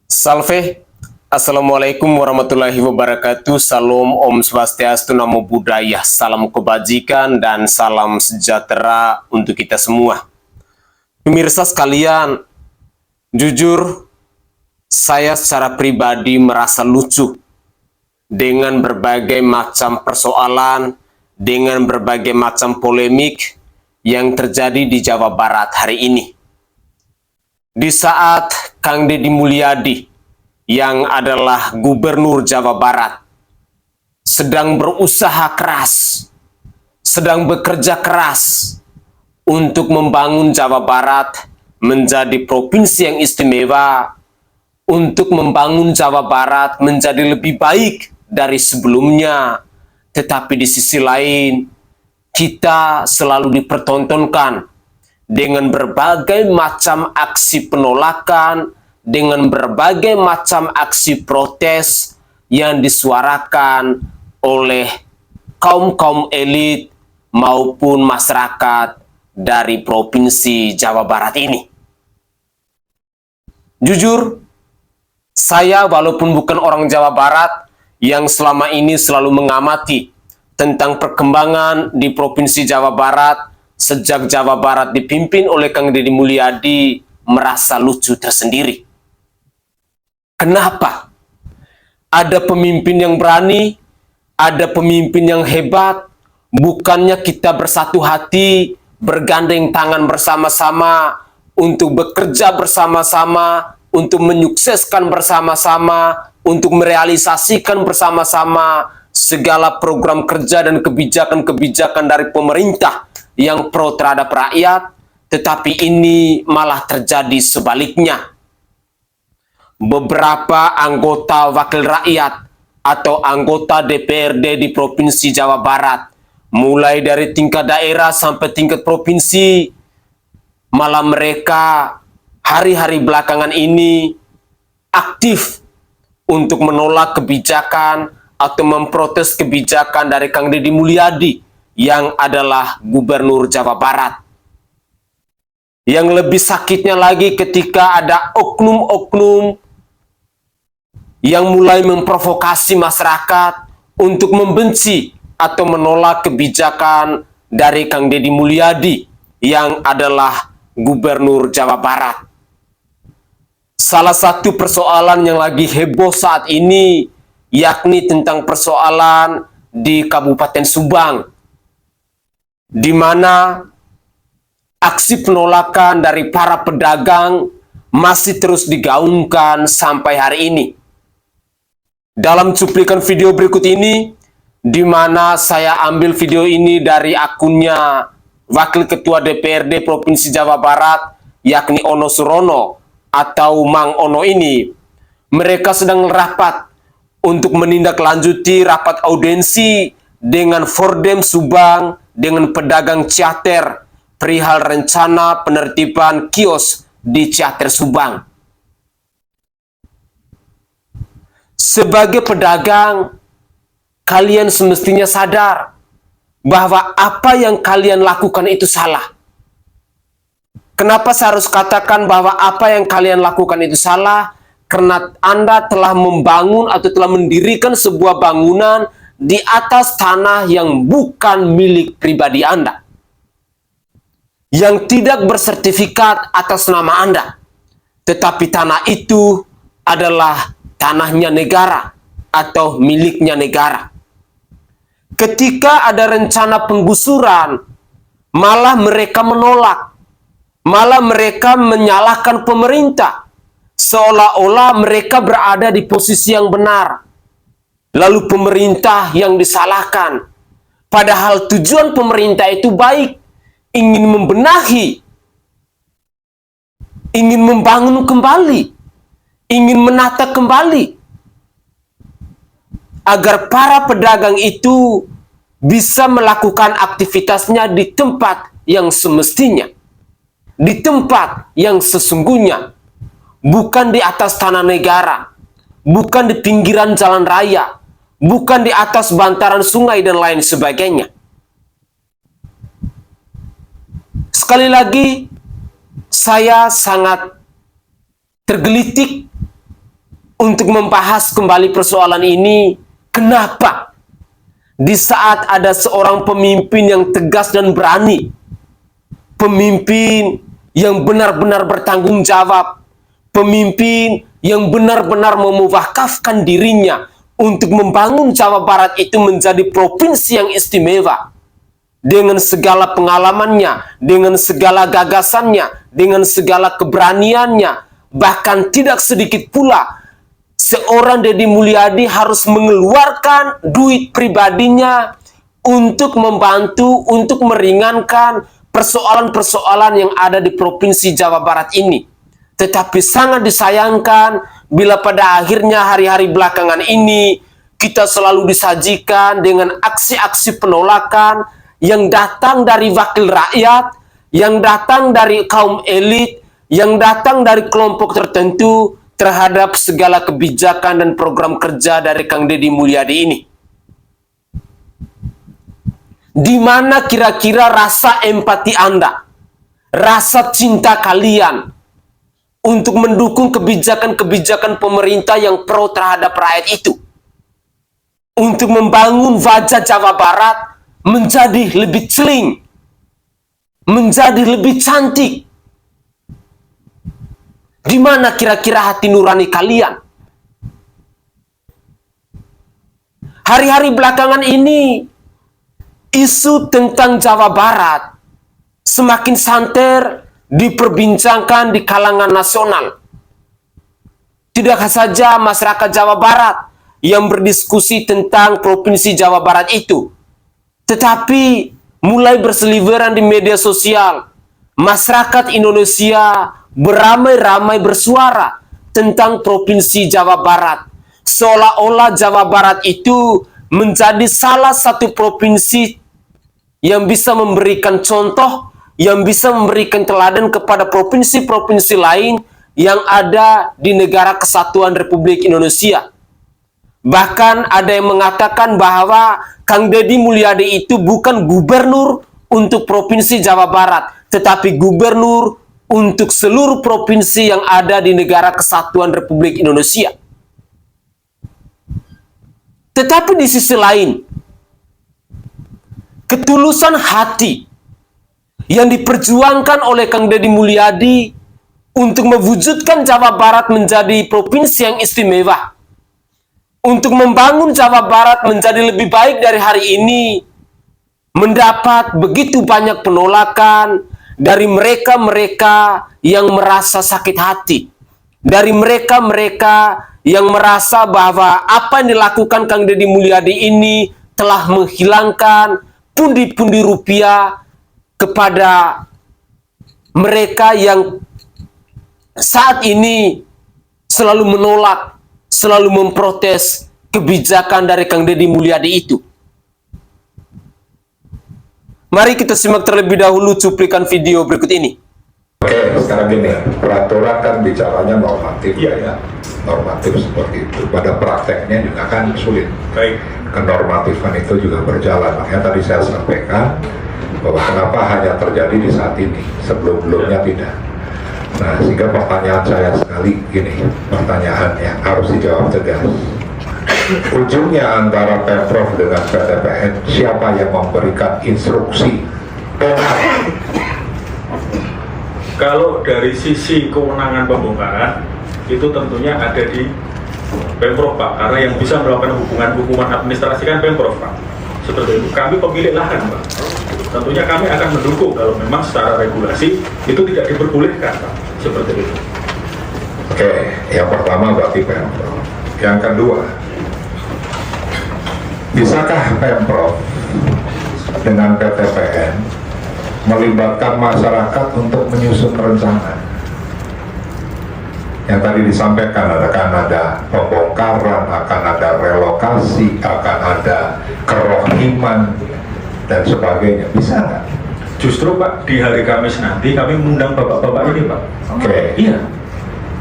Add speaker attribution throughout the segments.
Speaker 1: Salve, Assalamualaikum warahmatullahi wabarakatuh. Salam, Om Swastiastu, Namo Buddhaya. Salam kebajikan dan salam sejahtera untuk kita semua. Pemirsa sekalian, jujur saya secara pribadi merasa lucu dengan berbagai macam persoalan, dengan berbagai macam polemik yang terjadi di Jawa Barat hari ini. Di saat Kang Deddy Mulyadi yang adalah Gubernur Jawa Barat sedang berusaha keras, sedang bekerja keras untuk membangun Jawa Barat menjadi provinsi yang istimewa, untuk membangun Jawa Barat menjadi lebih baik dari sebelumnya. Tetapi di sisi lain, kita selalu dipertontonkan dengan berbagai macam aksi penolakan, dengan berbagai macam aksi protes yang disuarakan oleh kaum-kaum elit maupun masyarakat dari Provinsi Jawa Barat ini. Jujur, saya walaupun bukan orang Jawa Barat yang selama ini selalu mengamati tentang perkembangan di Provinsi Jawa Barat sejak Jawa Barat dipimpin oleh Kang Deddy Mulyadi, merasa lucu tersendiri. Kenapa? Ada pemimpin yang berani, ada pemimpin yang hebat, bukannya kita bersatu hati, bergandeng tangan bersama-sama, untuk bekerja bersama-sama, untuk menyukseskan bersama-sama, untuk merealisasikan bersama-sama segala program kerja dan kebijakan-kebijakan dari pemerintah yang pro terhadap rakyat, tetapi ini malah terjadi sebaliknya. Beberapa anggota wakil rakyat atau anggota DPRD di Provinsi Jawa Barat, mulai dari tingkat daerah sampai tingkat provinsi, malah mereka hari-hari belakangan ini aktif untuk menolak kebijakan atau memprotes kebijakan dari Kang Deddy Mulyadi yang adalah Gubernur Jawa Barat. Yang lebih sakitnya lagi ketika ada oknum-oknum yang mulai memprovokasi masyarakat untuk membenci atau menolak kebijakan dari Kang Deddy Mulyadi yang adalah Gubernur Jawa Barat. Salah satu persoalan yang lagi heboh saat ini yakni tentang persoalan di Kabupaten Subang, di mana aksi penolakan dari para pedagang masih terus digaungkan sampai hari ini. Dalam cuplikan video berikut ini, di mana saya ambil video ini dari akunnya Wakil Ketua DPRD Provinsi Jawa Barat, yakni Ono Surono atau Mang Ono ini, mereka sedang rapat untuk menindaklanjuti rapat audiensi dengan Fordem Subang, dengan pedagang Ciater, perihal rencana penertiban kios di Ciater Subang. Sebagai pedagang, kalian semestinya sadar bahwa apa yang kalian lakukan itu salah. Kenapa saya harus katakan bahwa apa yang kalian lakukan itu salah? Karena Anda telah membangun atau telah mendirikan sebuah bangunan di atas tanah yang bukan milik pribadi Anda, yang tidak bersertifikat atas nama Anda, tetapi tanah itu adalah tanahnya negara atau miliknya negara. Ketika ada rencana penggusuran, malah mereka menolak, malah mereka menyalahkan pemerintah, seolah-olah mereka berada di posisi yang benar, lalu pemerintah yang disalahkan. Padahal tujuan pemerintah itu baik, ingin membenahi, ingin membangun kembali, ingin menata kembali, agar para pedagang itu bisa melakukan aktivitasnya di tempat yang semestinya, di tempat yang sesungguhnya, bukan di atas tanah negara, bukan di pinggiran jalan raya, bukan di atas bantaran sungai dan lain sebagainya. Sekali lagi, saya sangat tergelitik untuk membahas kembali persoalan ini. Kenapa? Di saat ada seorang pemimpin yang tegas dan berani, pemimpin yang benar-benar bertanggung jawab, pemimpin yang benar-benar memufakafkan dirinya untuk membangun Jawa Barat itu menjadi provinsi yang istimewa, dengan segala pengalamannya, dengan segala gagasannya, dengan segala keberaniannya. Bahkan tidak sedikit pula seorang Deddy Mulyadi harus mengeluarkan duit pribadinya untuk membantu, untuk meringankan persoalan-persoalan yang ada di Provinsi Jawa Barat ini. Tetapi sangat disayangkan bila pada akhirnya hari-hari belakangan ini kita selalu disajikan dengan aksi-aksi penolakan yang datang dari wakil rakyat, yang datang dari kaum elit, yang datang dari kelompok tertentu terhadap segala kebijakan dan program kerja dari Kang Deddy Mulyadi ini. Di mana kira-kira rasa empati Anda, rasa cinta kalian untuk mendukung kebijakan-kebijakan pemerintah yang pro terhadap rakyat itu? Untuk membangun wajah Jawa Barat menjadi lebih celing, menjadi lebih cantik. Di mana kira-kira hati nurani kalian? Hari-hari belakangan ini, isu tentang Jawa Barat semakin santer diperbincangkan di kalangan nasional. Tidak saja masyarakat Jawa Barat yang berdiskusi tentang Provinsi Jawa Barat itu, tetapi mulai berseliweran di media sosial, masyarakat Indonesia beramai-ramai bersuara tentang Provinsi Jawa Barat. Seolah-olah Jawa Barat itu menjadi salah satu provinsi yang bisa memberikan contoh, yang bisa memberikan teladan kepada provinsi-provinsi lain yang ada di Negara Kesatuan Republik Indonesia. Bahkan ada yang mengatakan bahwa Kang Deddy Mulyadi itu bukan gubernur untuk Provinsi Jawa Barat, tetapi gubernur untuk seluruh provinsi yang ada di Negara Kesatuan Republik Indonesia. Tetapi di sisi lain, ketulusan hati yang diperjuangkan oleh Kang Deddy Mulyadi untuk mewujudkan Jawa Barat menjadi provinsi yang istimewa, untuk membangun Jawa Barat menjadi lebih baik dari hari ini, mendapat begitu banyak penolakan dari mereka-mereka yang merasa sakit hati, dari mereka-mereka yang merasa bahwa apa yang dilakukan Kang Deddy Mulyadi ini telah menghilangkan pundi-pundi rupiah kepada mereka yang saat ini selalu menolak, selalu memprotes kebijakan dari Kang Deddy Mulyadi itu. Mari kita simak terlebih dahulu cuplikan video berikut ini.
Speaker 2: Oke, sekarang gini, peraturan kan bicaranya normatif, ya, normatif seperti itu. Pada prakteknya juga kan sulit.
Speaker 3: Baik.
Speaker 2: Kenormatifan itu juga berjalan. Makanya tadi saya sampaikan bahwa kenapa hanya terjadi di saat ini, sebelum-sebelumnya tidak. Nah, sehingga pertanyaan saya sekali gini, pertanyaan yang harus dijawab tegas. Ujungnya antara Pemprov dengan PTPN, siapa yang memberikan instruksi?
Speaker 3: Kalau dari sisi kewenangan pembongkaran, itu tentunya ada di Pemprov, Pak, karena yang bisa melakukan hukuman administrasi kan Pemprov, Pak. Seperti itu. Kami pemilik lahan, Pak. Tentunya kami akan mendukung kalau memang secara regulasi itu tidak diperbolehkan, Pak. Seperti itu.
Speaker 2: Oke, yang pertama berarti Pemprov. Yang kedua, bisakah Pemprov dengan PTPN melibatkan masyarakat untuk menyusun rencana? Yang tadi disampaikan akan ada pembongkaran, akan ada relokasi, akan ada kerohiman dan sebagainya. Bisa nggak?
Speaker 3: Justru, Pak, di hari Kamis nanti kami mengundang bapak-bapak ini, Pak.
Speaker 2: Oke.
Speaker 3: Iya.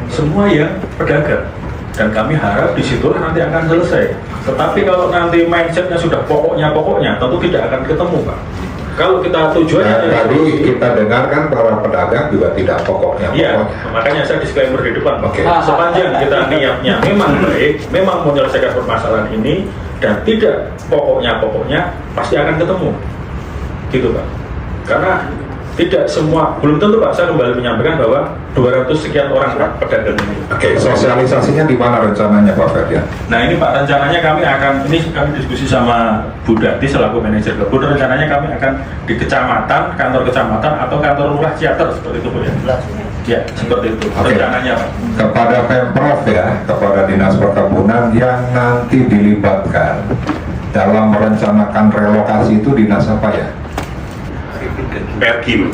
Speaker 3: Semua yang pedagang. Dan kami harap disitulah nanti akan selesai. Tetapi kalau nanti mindsetnya sudah pokoknya, tentu tidak akan ketemu, Pak. Kalau kita tujuannya
Speaker 2: Nah, tadi kita dengarkan para pedagang juga tidak pokoknya.
Speaker 3: iya, makanya saya disclaimer di depan.
Speaker 2: Oke.
Speaker 3: Sepanjang kita niatnya memang baik, memang menyelesaikan permasalahan ini dan tidak pokoknya pasti akan ketemu, gitu Pak. Karena tidak semua, belum tentu Pak, saya kembali menyampaikan bahwa 200 sekian orang Pak pedagang ini.
Speaker 2: Oke, sosialisasinya di mana rencananya Pak Ferdian?
Speaker 3: Nah ini Pak, rencananya kami diskusi sama Bu Dati selaku manajer kebun, rencananya kami akan di kecamatan, kantor kecamatan atau kantor lurah Ciater seperti itu Bu ya. Ya, seperti itu rencananya Pak.
Speaker 2: Kepada Pemprov ya, kepada Dinas Perkebunan yang nanti dilibatkan dalam merencanakan relokasi itu dinas apa ya?
Speaker 4: Perkim.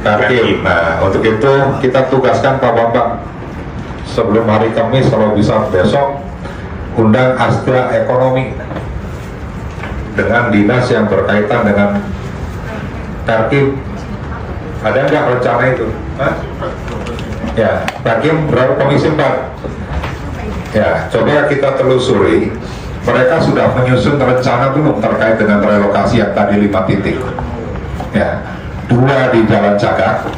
Speaker 2: Perkim. Nah, untuk itu kita tugaskan Pak Bambang sebelum hari Kamis, kalau bisa besok, undang Astra Ekonomi dengan dinas yang berkaitan dengan Perkim. Ada nggak rencana itu? Hah? Ya, Perkim berapa komisi 4? Ya, coba kita telusuri. Mereka sudah menyusun rencana belum terkait dengan relokasi yang tadi 5 titik? Ya, 2 di Jalan Cagak.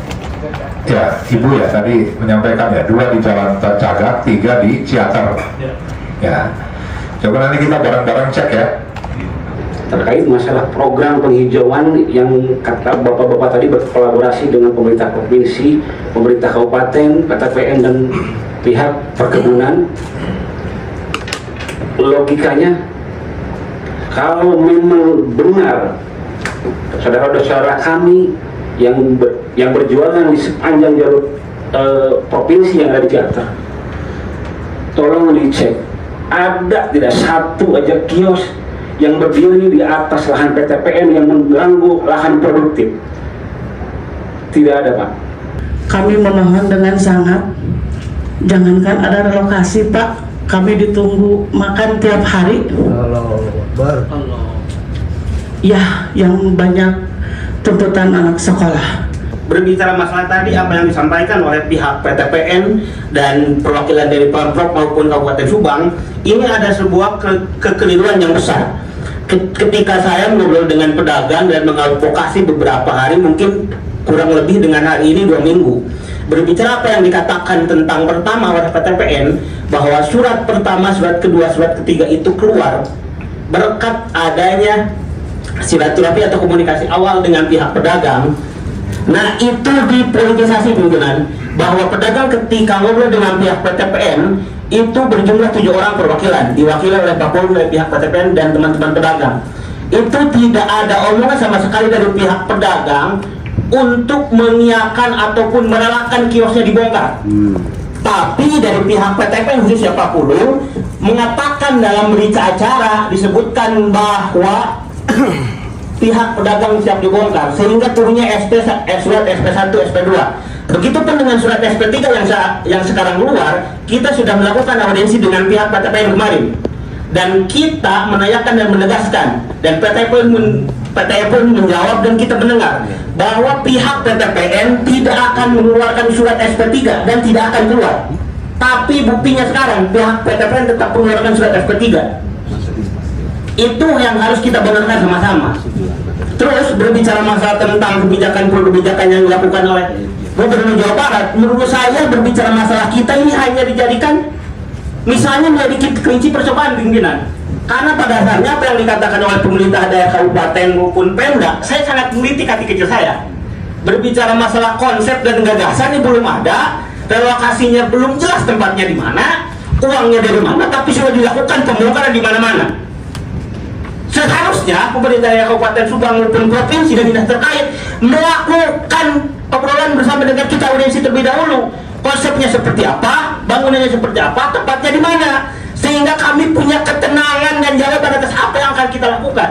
Speaker 2: Ya, Ibu ya tadi menyampaikan ya, 2 di Jalan Cagak, 3 di Ciater. Ya, coba nanti kita bareng-bareng cek ya.
Speaker 5: Terkait masalah program penghijauan yang kata bapak-bapak tadi berkolaborasi dengan pemerintah provinsi, pemerintah kabupaten, PTPN dan pihak perkebunan. Logikanya, kalau memang benar saudara-saudara kami yang berjualan di sepanjang jalur provinsi yang ada di Jakarta, tolong dicek ada tidak satu aja kios yang berdiri di atas lahan PTPN yang mengganggu lahan produktif. Tidak ada Pak.
Speaker 6: Kami memohon dengan sangat, jangankan ada relokasi Pak, kami ditunggu makan tiap hari. Ya, yang banyak tuntutan anak sekolah.
Speaker 5: Berbicara masalah tadi apa yang disampaikan oleh pihak PTPN dan perwakilan dari Pemprov maupun Kabupaten Subang, ini ada sebuah kekeliruan yang besar. Ketika saya ngobrol dengan pedagang dan mengadvokasi beberapa hari, mungkin kurang lebih dengan hari ini 2 minggu, berbicara apa yang dikatakan tentang pertama oleh PTPN, bahwa surat pertama, surat kedua, surat ketiga itu keluar berkat adanya silaturahmi atau komunikasi awal dengan pihak pedagang. Nah itu dipolitisasi pimpinan, bahwa pedagang ketika ngobrol dengan pihak PTPN itu berjumlah 7 orang perwakilan, diwakili oleh Pak Polri, oleh pihak PTPN dan teman-teman pedagang. Itu tidak ada omongan sama sekali dari pihak pedagang untuk mengiyakan ataupun merelakan kiosnya dibongkar. Tapi dari pihak PTPN khususnya Pak Polri mengatakan dalam berita acara disebutkan bahwa pihak pedagang siap dibongkar, sehingga turunnya surat SP1, SP2. Begitupun dengan surat SP3 yang sekarang keluar, kita sudah melakukan audiensi dengan pihak PTPN kemarin. Dan kita menanyakan dan menegaskan, dan PTPN menjawab dan kita mendengar bahwa pihak PTPN tidak akan mengeluarkan surat SP3 dan tidak akan keluar. Tapi buktinya sekarang pihak PTPN tetap mengeluarkan surat SP3. Itu yang harus kita benarkan sama-sama. Terus berbicara masalah tentang kebijakan yang dilakukan oleh Gubernur Jawa Barat, menurut saya berbicara masalah kita ini hanya dijadikan misalnya menjadi kelinci percobaan pimpinan. Karena pada dasarnya apa yang dikatakan oleh pemerintah daerah kabupaten maupun Pemda, saya sangat melitik hati kecil saya. Berbicara masalah konsep dan gagasan ini belum ada, relokasinya belum jelas tempatnya di mana, uangnya dari mana, tapi sudah dilakukan pembongkaran di mana-mana. Seharusnya pemerintah daerah Kabupaten Subang maupun provinsi dan dinas terkait melakukan obrolan bersama dengan kita audiensi terlebih dahulu. Konsepnya seperti apa, bangunannya seperti apa, tempatnya di mana, sehingga kami punya ketenangan dan jawaban atas apa yang akan kita lakukan.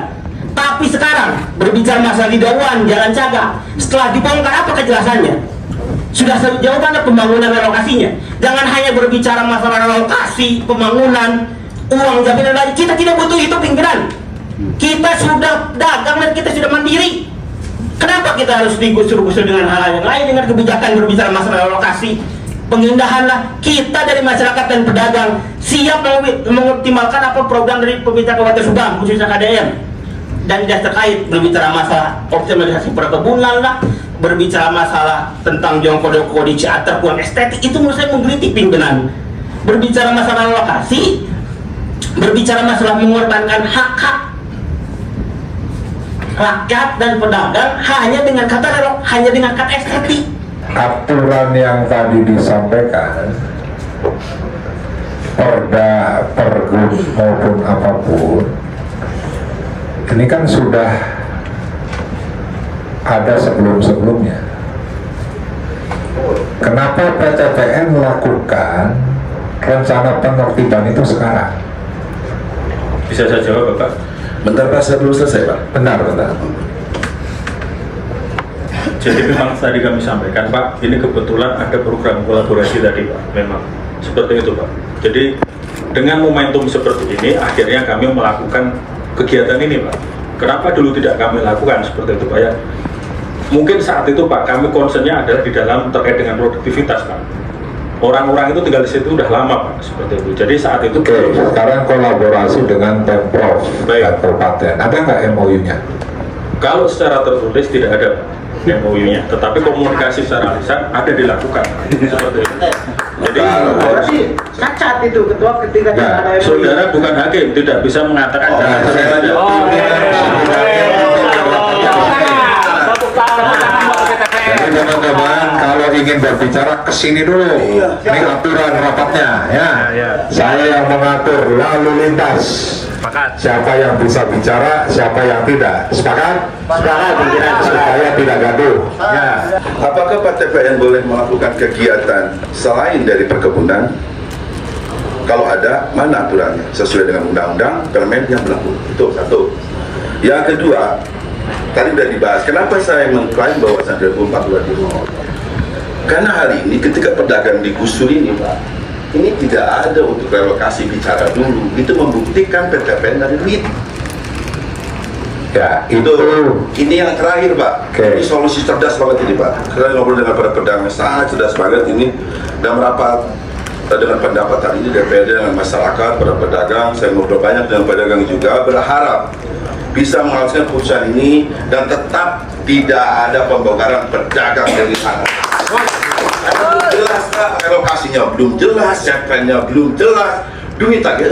Speaker 5: Tapi sekarang berbicara masalah di Dawan, Jalan Cagak, setelah dibongkar apa kejelasannya? Sudah sejauh mana pembangunan relokasinya? Jangan hanya berbicara masalah relokasi, pembangunan, uang jaminan lain. Kita tidak butuh itu pimpinan. Kita sudah dagang dan kita sudah mandiri. Kenapa kita harus digusur-gusur dengan hal-hal yang lain, dengan kebijakan berbicara masalah relokasi, pemindahanlah? Kita dari masyarakat dan pedagang siap mengoptimalkan apa program dari pemerintah Kabupaten Subang khususnya KDM. dan dinas terkait, berbicara masalah optimalisasi perkebunan lah, berbicara masalah tentang jongkok-jongkok di ciater kurang estetik, itu menurut saya menggelitik pimpinan. Berbicara masalah lokasi, berbicara masalah mengorbankan hak-hak rakyat dan pedagang hanya dengan kata estetik.
Speaker 2: Aturan yang tadi disampaikan, perda, pergub maupun apapun, ini kan sudah ada sebelum-sebelumnya. Kenapa PTPN melakukan rencana penertiban itu sekarang?
Speaker 3: Bisa saya jawab, Bapak?
Speaker 4: Bentar Pak, saya belum selesai Pak.
Speaker 2: Benar.
Speaker 3: Jadi memang tadi kami sampaikan, Pak, ini kebetulan ada program kolaborasi tadi, Pak. Memang seperti itu, Pak. Jadi dengan momentum seperti ini, akhirnya kami melakukan kegiatan ini, Pak. Kenapa dulu tidak kami lakukan seperti itu, Pak? Ya, mungkin saat itu, Pak, kami concernnya adalah di dalam terkait dengan produktivitas, Pak. Orang-orang itu tinggal di situ udah lama, Pak, seperti itu. Jadi saat itu
Speaker 2: Oke, sekarang kolaborasi dengan Pemprov dan Kabupaten. Ada nggak MOU-nya?
Speaker 3: kalau secara tertulis tidak ada MOU-nya, tetapi komunikasi secara lisan ada dilakukan, seperti itu. Jadi
Speaker 6: Berarti cacat itu ketua ketika
Speaker 2: Nah,
Speaker 6: ada MOU.
Speaker 3: saudara bukan hakim, tidak bisa mengatakan jangan saja.
Speaker 2: Jadi teman-teman kalau ingin berbicara kesini dulu. Ini aturan rapatnya ya. Saya yang mengatur lalu lintas. Siapa yang bisa bicara, siapa yang tidak. Sepakat? Sepakat. Supaya tidak gaduh. Ya.
Speaker 4: Apakah Pak TPN boleh melakukan kegiatan selain dari perkebunan? Kalau ada, mana aturannya? Sesuai dengan undang-undang, permen yang berlaku. Itu satu. Yang kedua, tadi sudah dibahas, kenapa saya mengklaim bahwa 2004 dulu? Karena hari ini ketika pedagang digusur ini, Pak, ini tidak ada untuk relokasi bicara dulu. Itu membuktikan PTPN dari duit.
Speaker 2: Ya, itu
Speaker 4: Ini yang terakhir, Pak.
Speaker 2: Oke.
Speaker 4: Ini solusi cerdas banget ini, Pak. Saya ngobrol dengan para pedagang, sangat cerdas banget ini. Dan merapat dengan pendapat hari ini DPRD dengan masyarakat, para pedagang. Saya ngobrol banyak dengan pedagang juga, berharap bisa menghasilkan putusan ini dan tetap tidak ada pembongkaran pedagang dari sana. Jelas Pak, relokasinya belum jelas, siapanya belum jelas, duit agak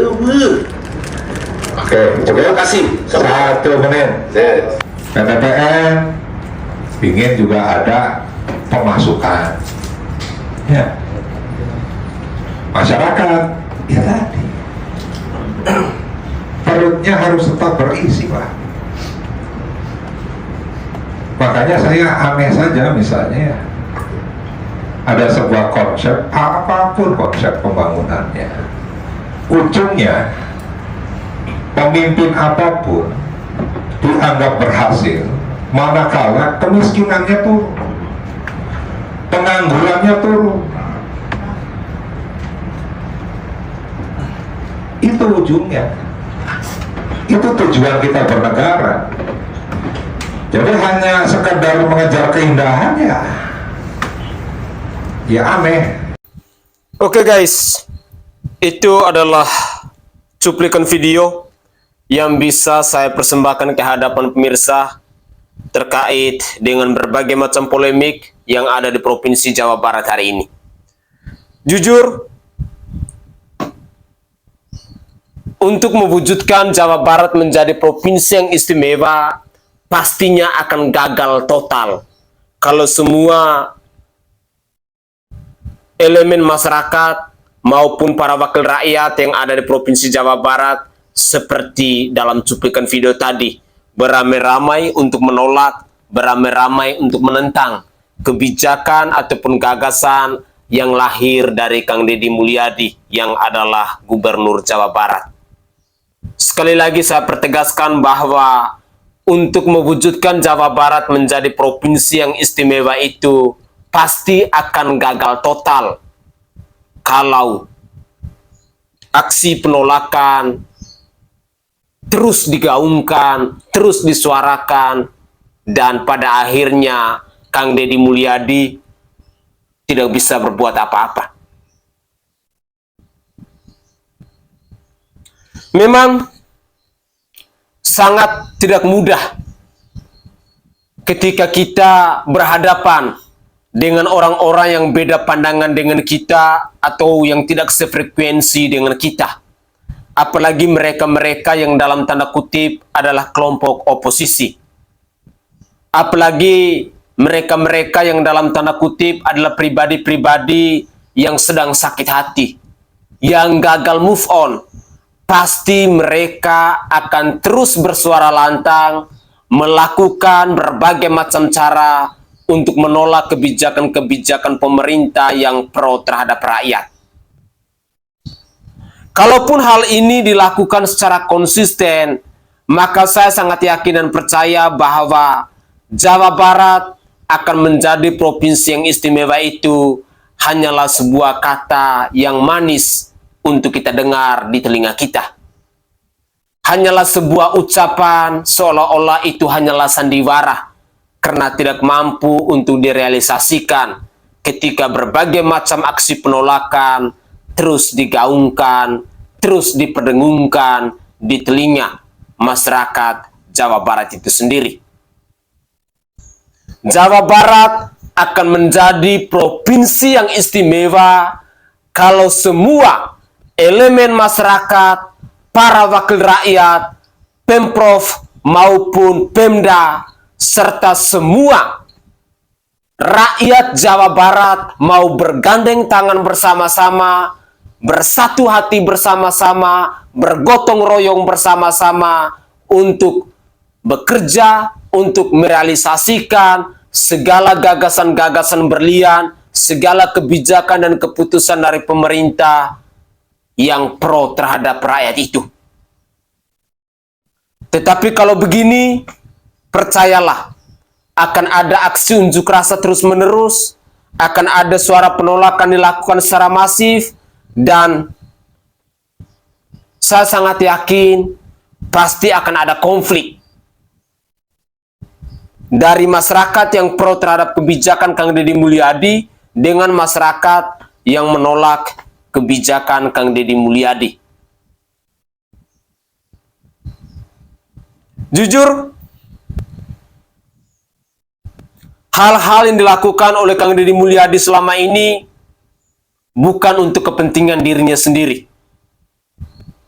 Speaker 2: Oke,
Speaker 4: Terima kasih.
Speaker 2: 1 menit.
Speaker 4: Yes.
Speaker 2: PTPN ingin juga ada pemasukan. Ya. Masyarakat, ya tadi. Perutnya harus tetap berisi, Pak. Makanya saya aneh saja misalnya ya. Ada sebuah konsep, apapun konsep pembangunannya, ujungnya pemimpin apapun dianggap berhasil manakala kemiskinannya turun, penganggurannya turun. Itu ujungnya. Itu tujuan kita bernegara. Jadi hanya sekedar mengejar keindahan ya aneh.
Speaker 1: Oke guys, itu adalah cuplikan video yang bisa saya persembahkan ke hadapan pemirsa terkait dengan berbagai macam polemik yang ada di Provinsi Jawa Barat hari ini. Jujur, untuk mewujudkan Jawa Barat menjadi provinsi yang istimewa, pastinya akan gagal total kalau semua elemen masyarakat maupun para wakil rakyat yang ada di Provinsi Jawa Barat seperti dalam cuplikan video tadi beramai-ramai untuk menolak, beramai-ramai untuk menentang kebijakan ataupun gagasan yang lahir dari Kang Deddy Mulyadi yang adalah Gubernur Jawa Barat. Sekali lagi saya pertegaskan bahwa untuk mewujudkan Jawa Barat menjadi provinsi yang istimewa itu pasti akan gagal total kalau aksi penolakan terus digaungkan, terus disuarakan, dan pada akhirnya Kang Deddy Mulyadi tidak bisa berbuat apa-apa. Memang sangat tidak mudah ketika kita berhadapan dengan orang-orang yang beda pandangan dengan kita atau yang tidak sefrekuensi dengan kita. Apalagi mereka-mereka yang dalam tanda kutip adalah kelompok oposisi. Apalagi mereka-mereka yang dalam tanda kutip adalah pribadi-pribadi yang sedang sakit hati, yang gagal move on. Pasti mereka akan terus bersuara lantang, melakukan berbagai macam cara untuk menolak kebijakan-kebijakan pemerintah yang pro terhadap rakyat. Kalaupun hal ini dilakukan secara konsisten, maka saya sangat yakin dan percaya bahwa Jawa Barat akan menjadi provinsi yang istimewa itu hanyalah sebuah kata yang manis untuk kita dengar di telinga kita. Hanyalah sebuah ucapan seolah-olah itu hanyalah sandiwara karena tidak mampu untuk direalisasikan ketika berbagai macam aksi penolakan terus digaungkan, terus diperdengungkan di telinga masyarakat Jawa Barat itu sendiri. Jawa Barat akan menjadi provinsi yang istimewa kalau semua elemen masyarakat, para wakil rakyat, Pemprov maupun Pemda, serta semua rakyat Jawa Barat mau bergandeng tangan bersama-sama, bersatu hati bersama-sama, bergotong royong bersama-sama untuk bekerja, untuk merealisasikan segala gagasan-gagasan berlian, segala kebijakan dan keputusan dari pemerintah yang pro terhadap rakyat itu. Tetapi kalau begini, percayalah, akan ada aksi unjuk rasa terus-menerus, akan ada suara penolakan dilakukan secara masif, dan saya sangat yakin pasti akan ada konflik dari masyarakat yang pro terhadap kebijakan Kang Deddy Mulyadi dengan masyarakat yang menolak kebijakan Kang Deddy Mulyadi. Jujur, hal-hal yang dilakukan oleh Kang Deddy Mulyadi selama ini bukan untuk kepentingan dirinya sendiri.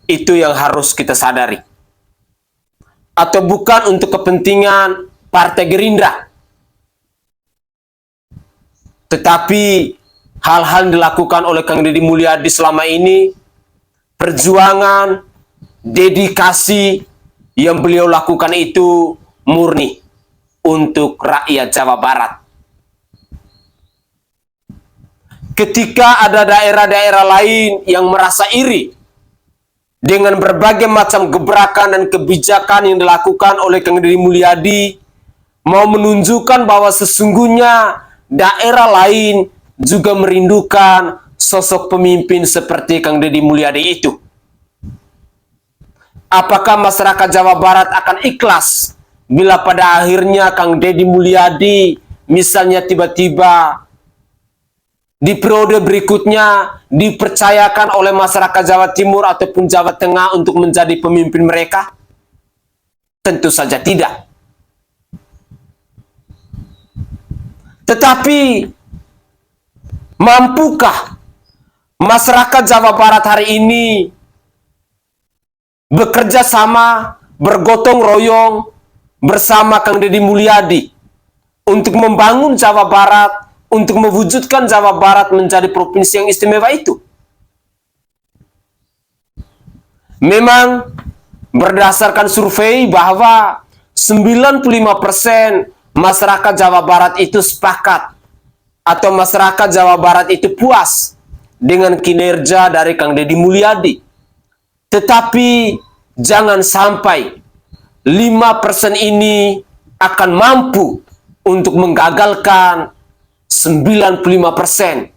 Speaker 1: Itu yang harus kita sadari. Atau bukan untuk kepentingan Partai Gerindra. Tetapi hal-hal yang dilakukan oleh Kang Deddy Mulyadi selama ini, perjuangan, dedikasi yang beliau lakukan itu murni untuk rakyat Jawa Barat. Ketika ada daerah-daerah lain yang merasa iri dengan berbagai macam gebrakan dan kebijakan yang dilakukan oleh Kang Deddy Mulyadi, mau menunjukkan bahwa sesungguhnya daerah lain juga merindukan sosok pemimpin seperti Kang Deddy Mulyadi itu. Apakah masyarakat Jawa Barat akan ikhlas bila pada akhirnya Kang Deddy Mulyadi misalnya tiba-tiba di periode berikutnya dipercayakan oleh masyarakat Jawa Timur ataupun Jawa Tengah untuk menjadi pemimpin mereka? Tentu saja tidak. Tetapi mampukah masyarakat Jawa Barat hari ini bekerja sama, bergotong royong bersama Kang Deddy Mulyadi untuk membangun Jawa Barat, untuk mewujudkan Jawa Barat menjadi provinsi yang istimewa itu? Memang berdasarkan survei bahwa 95% masyarakat Jawa Barat itu sepakat atau masyarakat Jawa Barat itu puas dengan kinerja dari Kang Deddy Mulyadi. Tetapi jangan sampai 5% ini akan mampu untuk menggagalkan 95%.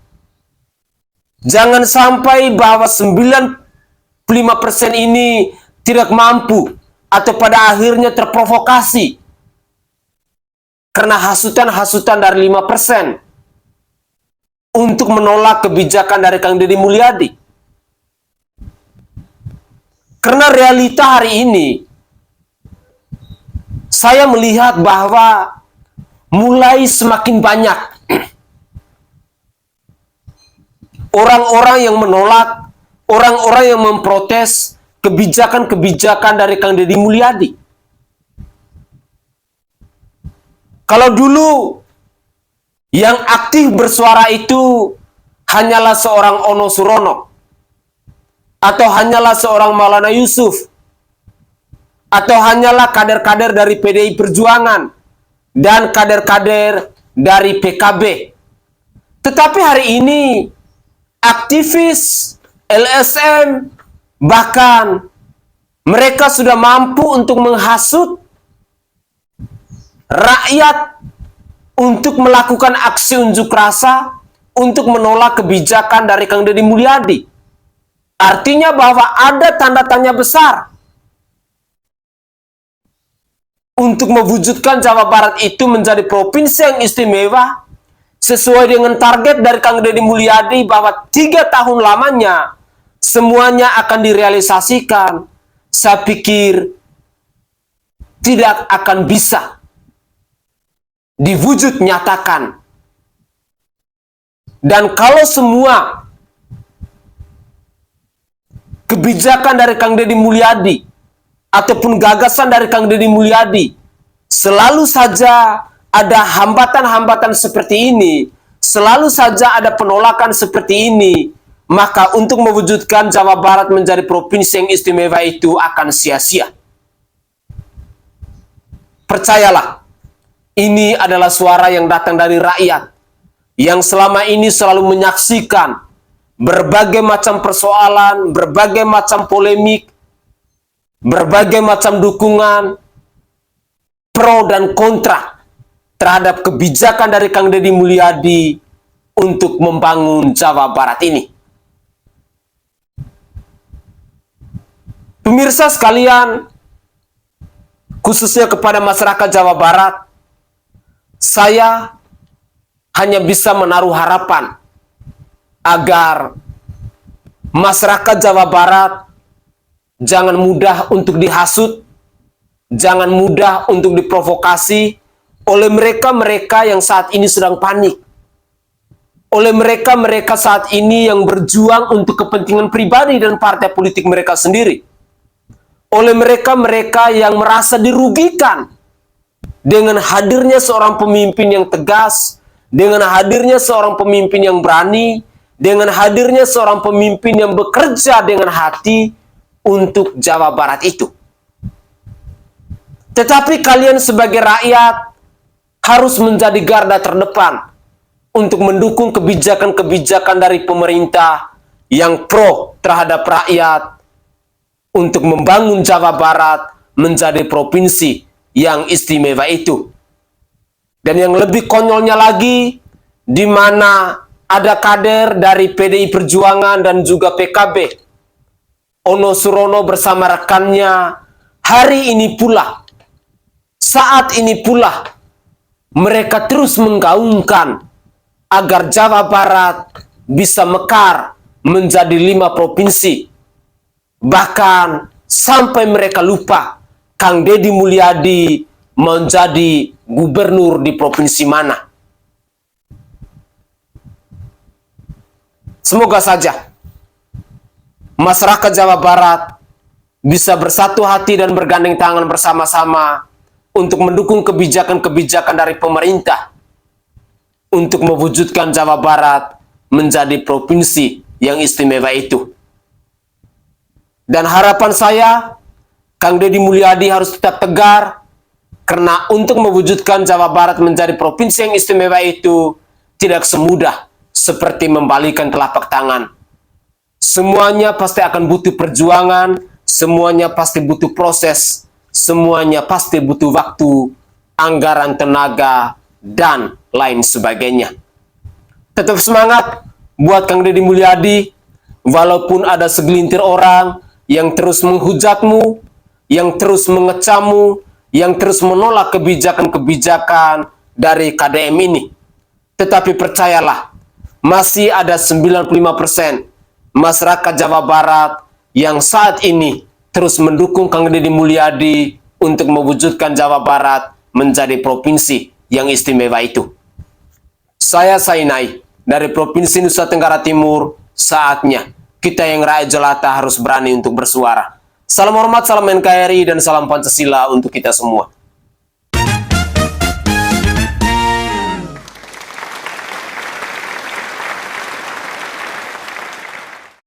Speaker 1: Jangan sampai bahwa 95% ini tidak mampu atau pada akhirnya terprovokasi karena hasutan-hasutan dari 5% untuk menolak kebijakan dari Kang Deddy Mulyadi. Karena realita hari ini, saya melihat bahwa mulai semakin banyak orang-orang yang menolak, orang-orang yang memprotes kebijakan-kebijakan dari Kang Deddy Mulyadi. Kalau dulu yang aktif bersuara itu hanyalah seorang Ono Surono, atau hanyalah seorang Maulana Yusuf, atau hanyalah kader-kader dari PDI Perjuangan dan kader-kader dari PKB. Tetapi hari ini aktivis, LSM, bahkan mereka sudah mampu untuk menghasut rakyat untuk melakukan aksi unjuk rasa untuk menolak kebijakan dari Kang Deddy Mulyadi. Artinya bahwa ada tanda tanya besar untuk mewujudkan Jawa Barat itu menjadi provinsi yang istimewa sesuai dengan target dari Kang Deddy Mulyadi bahwa 3 tahun lamanya semuanya akan direalisasikan. Saya pikir tidak akan bisa diwujud nyatakan. Dan kalau semua kebijakan dari Kang Deddy Mulyadi ataupun gagasan dari Kang Deddy Mulyadi selalu saja ada hambatan-hambatan seperti ini, selalu saja ada penolakan seperti ini, maka untuk mewujudkan Jawa Barat menjadi provinsi yang istimewa itu akan sia-sia. Percayalah, ini adalah suara yang datang dari rakyat yang selama ini selalu menyaksikan berbagai macam persoalan, berbagai macam polemik, berbagai macam dukungan, pro dan kontra terhadap kebijakan dari Kang Deddy Mulyadi untuk membangun Jawa Barat ini. Pemirsa sekalian, khususnya kepada masyarakat Jawa Barat, saya hanya bisa menaruh harapan agar masyarakat Jawa Barat jangan mudah untuk dihasut, jangan mudah untuk diprovokasi oleh mereka-mereka yang saat ini sedang panik, oleh mereka-mereka saat ini yang berjuang untuk kepentingan pribadi dan partai politik mereka sendiri, oleh mereka-mereka yang merasa dirugikan dengan hadirnya seorang pemimpin yang tegas, dengan hadirnya seorang pemimpin yang berani, dengan hadirnya seorang pemimpin yang bekerja dengan hati untuk Jawa Barat itu. Tetapi kalian sebagai rakyat harus menjadi garda terdepan untuk mendukung kebijakan-kebijakan dari pemerintah yang pro terhadap rakyat untuk membangun Jawa Barat menjadi provinsi yang istimewa itu. Dan yang lebih konyolnya lagi, di mana ada kader dari PDI Perjuangan dan juga PKB, Ono Surono bersama rekannya, hari ini pula, saat ini pula, mereka terus menggaungkan agar Jawa Barat bisa mekar menjadi 5 provinsi. Bahkan sampai mereka lupa Kang Deddy Mulyadi menjadi gubernur di provinsi mana. Semoga saja masyarakat Jawa Barat bisa bersatu hati dan bergandeng tangan bersama-sama untuk mendukung kebijakan-kebijakan dari pemerintah untuk mewujudkan Jawa Barat menjadi provinsi yang istimewa itu. Dan harapan saya, Kang Deddy Mulyadi harus tetap tegar, karena untuk mewujudkan Jawa Barat menjadi provinsi yang istimewa itu tidak semudah seperti membalikan telapak tangan. Semuanya pasti akan butuh perjuangan, semuanya pasti butuh proses, semuanya pasti butuh waktu, anggaran tenaga, dan lain sebagainya. Tetap semangat buat Kang Deddy Mulyadi, walaupun ada segelintir orang yang terus menghujatmu, yang terus mengecammu, yang terus menolak kebijakan-kebijakan dari KDM ini. Tetapi percayalah, masih ada 95% masyarakat Jawa Barat yang saat ini terus mendukung Kang Deddy Mulyadi untuk mewujudkan Jawa Barat menjadi provinsi yang istimewa itu. Saya Sainai dari Provinsi Nusa Tenggara Timur, saatnya kita yang rakyat jelata harus berani untuk bersuara. Salam hormat, salam NKRI, dan salam Pancasila untuk kita semua.